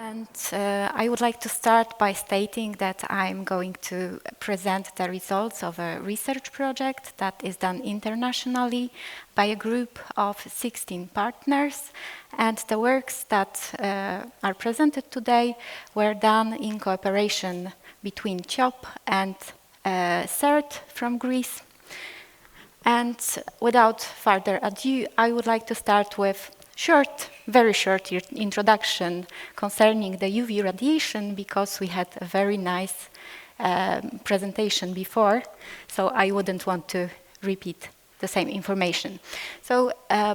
And I would like to start by stating that I'm going to present the results of a research project that is done internationally by a group of 16 partners. And the works that are presented today were done in cooperation between CIOP and CERT from Greece. And without further ado, I would like to start with very short introduction concerning the UV radiation, because we had a very nice presentation before, so I wouldn't want to repeat the same information. So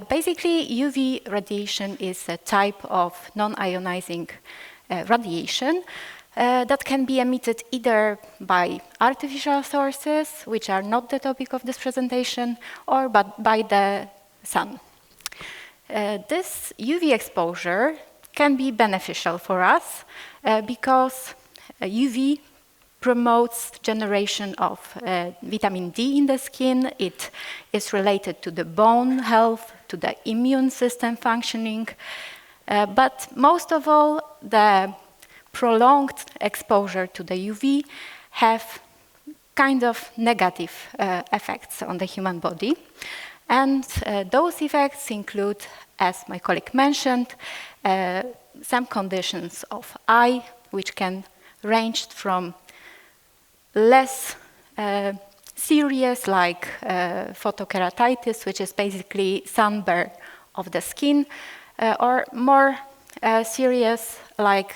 basically, UV radiation is a type of non-ionizing radiation that can be emitted either by artificial sources, which are not the topic of this presentation, or by the sun. This UV exposure can be beneficial for us because UV promotes generation of vitamin D in the skin. It is related to the bone health, to the immune system functioning. But most of all, the prolonged exposure to the UV have kind of negative effects on the human body. And those effects include, as my colleague mentioned, some conditions of eye, which can range from less serious, like photokeratitis, which is basically sunburn of the skin, or more serious, like,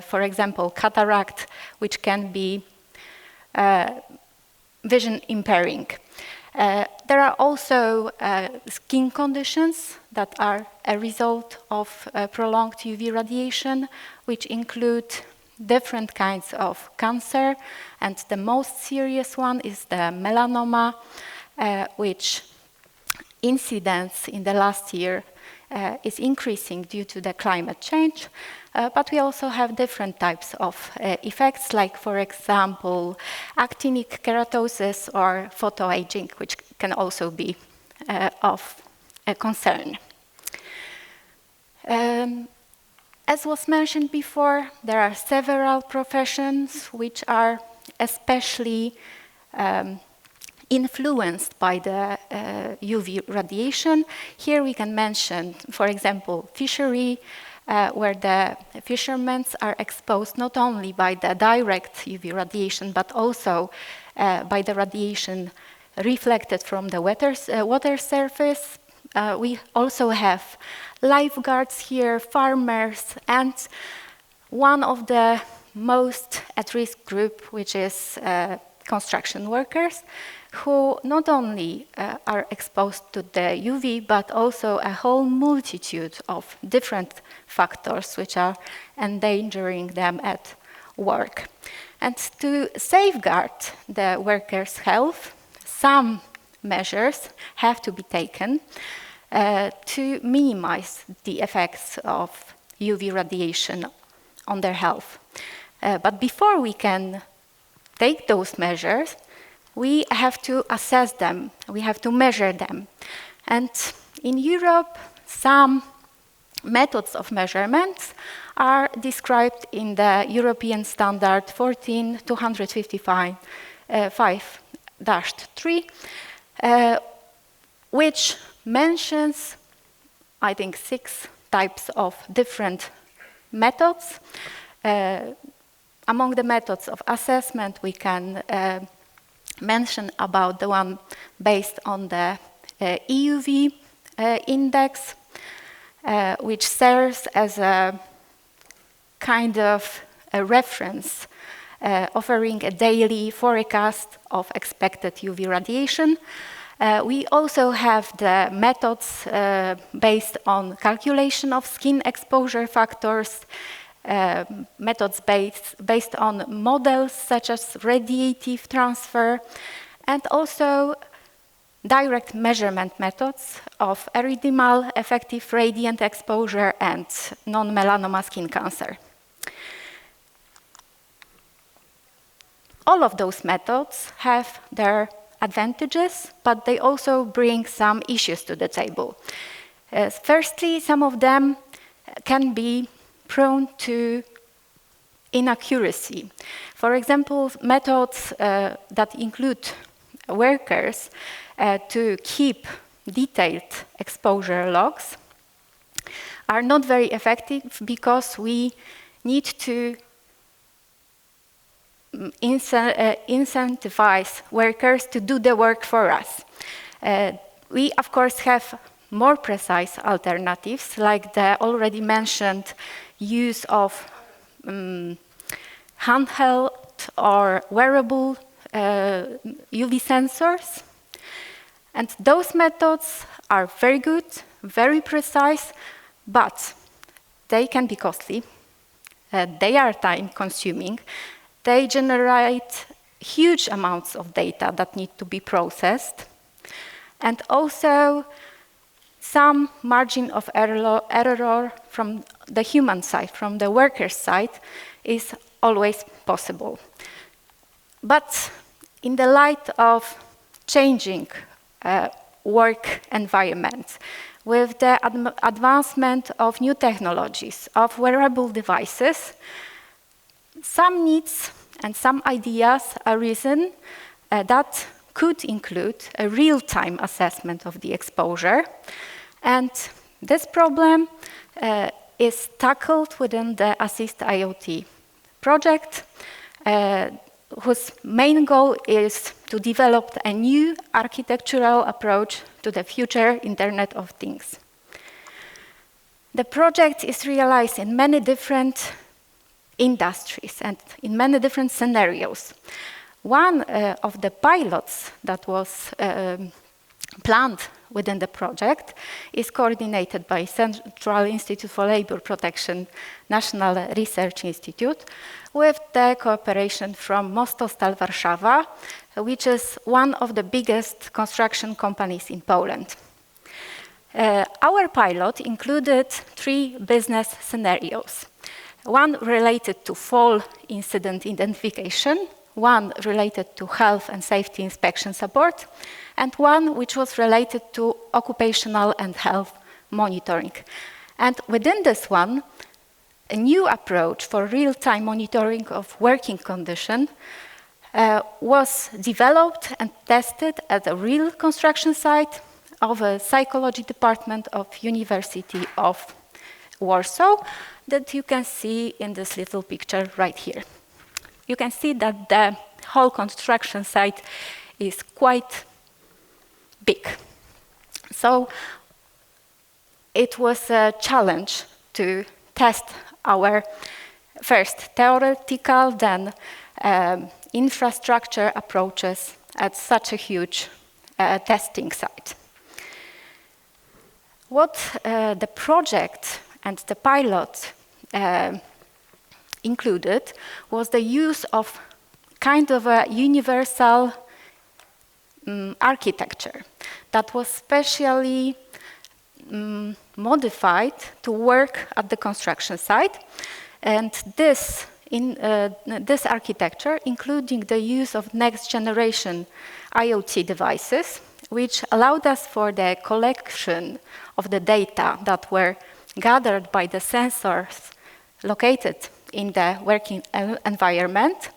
for example, cataract, which can be vision impairing. There are also skin conditions that are a result of prolonged UV radiation, which include different kinds of cancer, and the most serious one is the melanoma, which incidence in the last year is increasing due to the climate change. But we also have different types of effects, like, for example, actinic keratosis or photoaging, which can also be of a concern. As was mentioned before, there are several professions which are especially influenced by the UV radiation. Here we can mention, for example, fishery, where the fishermen are exposed not only by the direct UV radiation, but also by the radiation reflected from the water surface. We also have lifeguards here, farmers, and one of the most at-risk group, which is construction workers, who not only are exposed to the UV, but also a whole multitude of different factors which are endangering them at work. And to safeguard the workers' health, some measures have to be taken to minimize the effects of UV radiation on their health. But before we can take those measures, we have to assess them, we have to measure them. And in Europe, some methods of measurements are described in the European standard 14255-3, which mentions, I think, 6 types of different methods. Among the methods of assessment, we can mention about the one based on the EUV index, which serves as a kind of a reference, offering a daily forecast of expected UV radiation. We also have the methods based on calculation of skin exposure factors, methods based on models such as radiative transfer, and also direct measurement methods of erythemal effective radiant exposure and non-melanoma skin cancer. All of those methods have their advantages, but they also bring some issues to the table. Firstly, some of them can be prone to inaccuracy. For example, methods that include workers to keep detailed exposure logs are not very effective because we need to incentivize workers to do the work for us. We, of course, have more precise alternatives, like the already mentioned use of handheld or wearable UV sensors. And those methods are very good, very precise, but they can be costly. They are time-consuming. They generate huge amounts of data that need to be processed. And also, some margin of error from the human side, from the worker's side, is always possible. But in the light of changing work environments, with the advancement of new technologies, of wearable devices, some needs and some ideas are risen that could include a real-time assessment of the exposure. And this problem is tackled within the ASSIST-IoT project, whose main goal is to develop a new architectural approach to the future Internet of Things. The project is realized in many different industries and in many different scenarios. One of the pilots that was planned within the project is coordinated by Central Institute for Labor Protection National Research Institute with the cooperation from Mostostal Warszawa, which is one of the biggest construction companies in Poland. Our pilot included 3 business scenarios. One related to fall incident identification, one related to health and safety inspection support, and one which was related to occupational and health monitoring. And within this one, a new approach for real-time monitoring of working condition was developed and tested at a real construction site of a psychology department of University of Warsaw that you can see in this little picture right here. You can see that the whole construction site is quite big. So it was a challenge to test our first theoretical, then infrastructure approaches at such a huge testing site. What the project and the pilot included was the use of kind of a universal architecture that was specially modified to work at the construction site. And this architecture, including the use of next generation IoT devices, which allowed us for the collection of the data that were gathered by the sensors located in the working environment,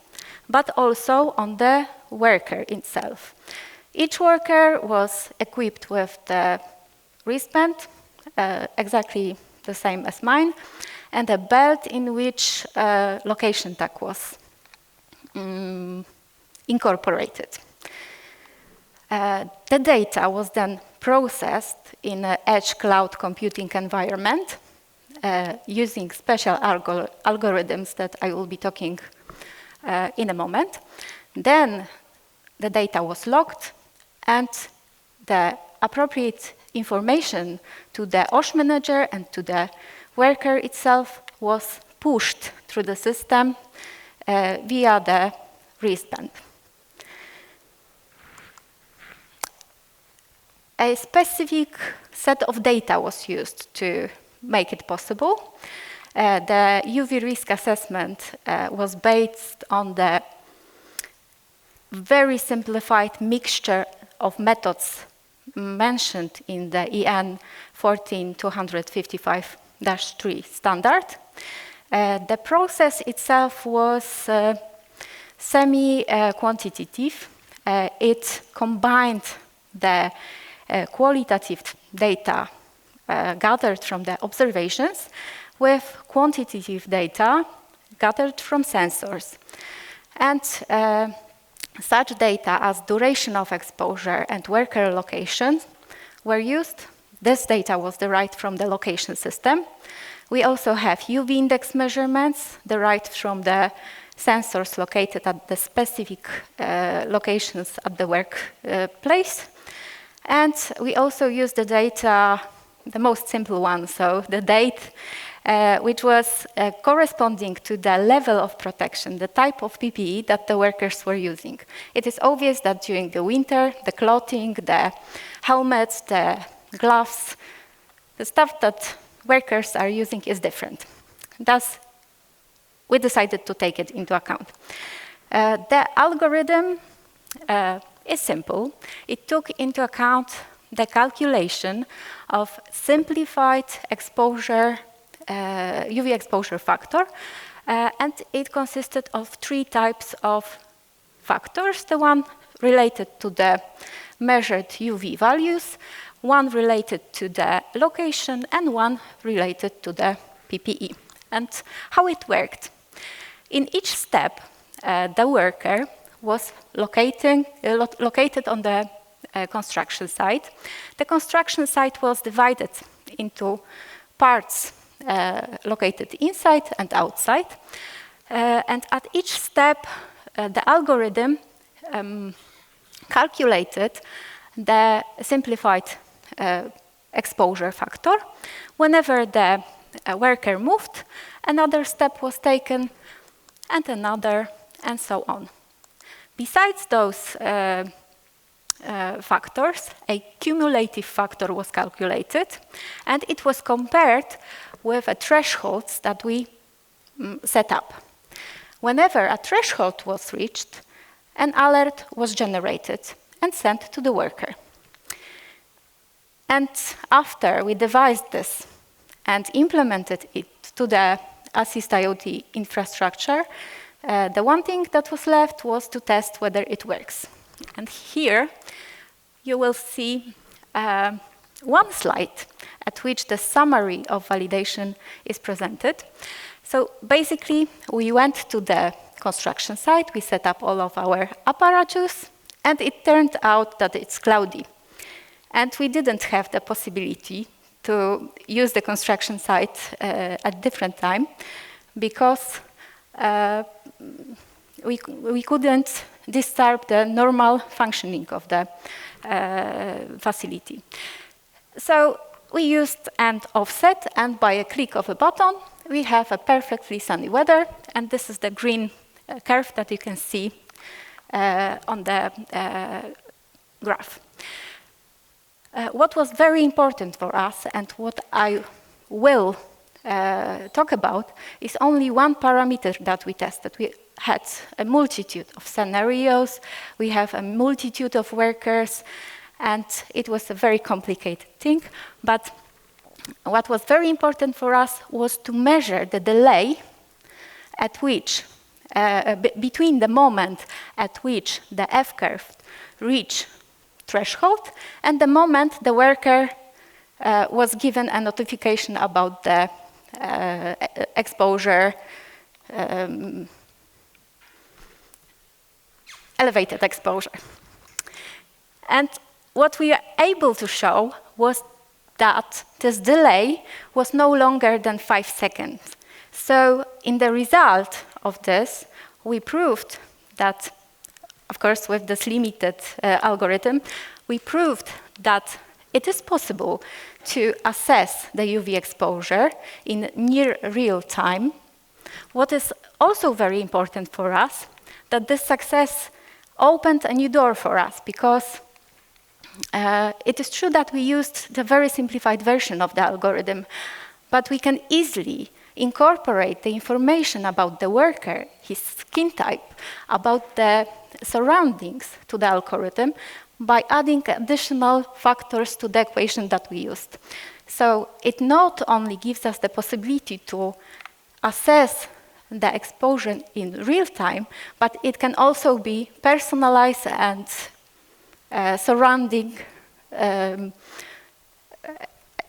but also on the worker itself. Each worker was equipped with the wristband, exactly the same as mine, and a belt in which location tag was incorporated. The data was then processed in an edge cloud computing environment using special algorithms that I will be talking in a moment. Then the data was logged and the appropriate information to the OSH manager and to the worker itself was pushed through the system via the wristband. A specific set of data was used to make it possible. The UV risk assessment was based on the very simplified mixture of methods mentioned in the EN 14255-3 standard. The process itself was semi-quantitative. It combined the qualitative data gathered from the observations with quantitative data gathered from sensors. And such data as duration of exposure and worker location were used. This data was derived from the location system. We also have UV index measurements derived from the sensors located at the specific locations at the workplace. And we also use the data, the most simple one, so the date, which was corresponding to the level of protection, the type of PPE that the workers were using. It is obvious that during the winter, the clothing, the helmets, the gloves, the stuff that workers are using is different. Thus, we decided to take it into account. The algorithm is simple. It took into account the calculation of simplified exposure, UV exposure factor, and it consisted of 3 types of factors. The one related to the measured UV values, one related to the location, and one related to the PPE. And how it worked. In each step, the worker was located on the construction site. The construction site was divided into parts located inside and outside. And at each step, the algorithm calculated the simplified exposure factor. Whenever the worker moved, another step was taken, and another, and so on. Besides those factors, a cumulative factor was calculated, and it was compared with a thresholds that we set up. Whenever a threshold was reached, an alert was generated and sent to the worker. And after we devised this and implemented it to the ASSIST-IoT infrastructure, the one thing that was left was to test whether it works. And here you will see one slide at which the summary of validation is presented. So basically, we went to the construction site, we set up all of our apparatus, and it turned out that it's cloudy. And we didn't have the possibility to use the construction site at different time because we couldn't disturb the normal functioning of the facility. So we used an offset, and by a click of a button, we have a perfectly sunny weather, and this is the green curve that you can see on the graph. What was very important for us, and what I will talk about, is only one parameter that we tested. We had a multitude of scenarios, we have a multitude of workers, and it was a very complicated thing. But what was very important for us was to measure the delay at which, between the moment at which the F-curve reached threshold and the moment the worker was given a notification about the exposure, elevated exposure. And what we are able to show was that this delay was no longer than 5 seconds. So in the result of this, we proved that, of course, with this limited algorithm, we proved that it is possible to assess the UV exposure in near real time. What is also very important for us, that this success opened a new door for us, because it is true that we used the very simplified version of the algorithm, but we can easily incorporate the information about the worker, his skin type, about the surroundings to the algorithm by adding additional factors to the equation that we used. So it not only gives us the possibility to assess the exposure in real time, but it can also be personalized and surrounding.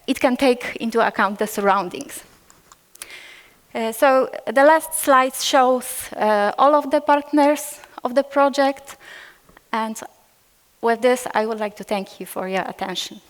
It can take into account the surroundings. So the last slide shows all of the partners of the project, and with this I would like to thank you for your attention.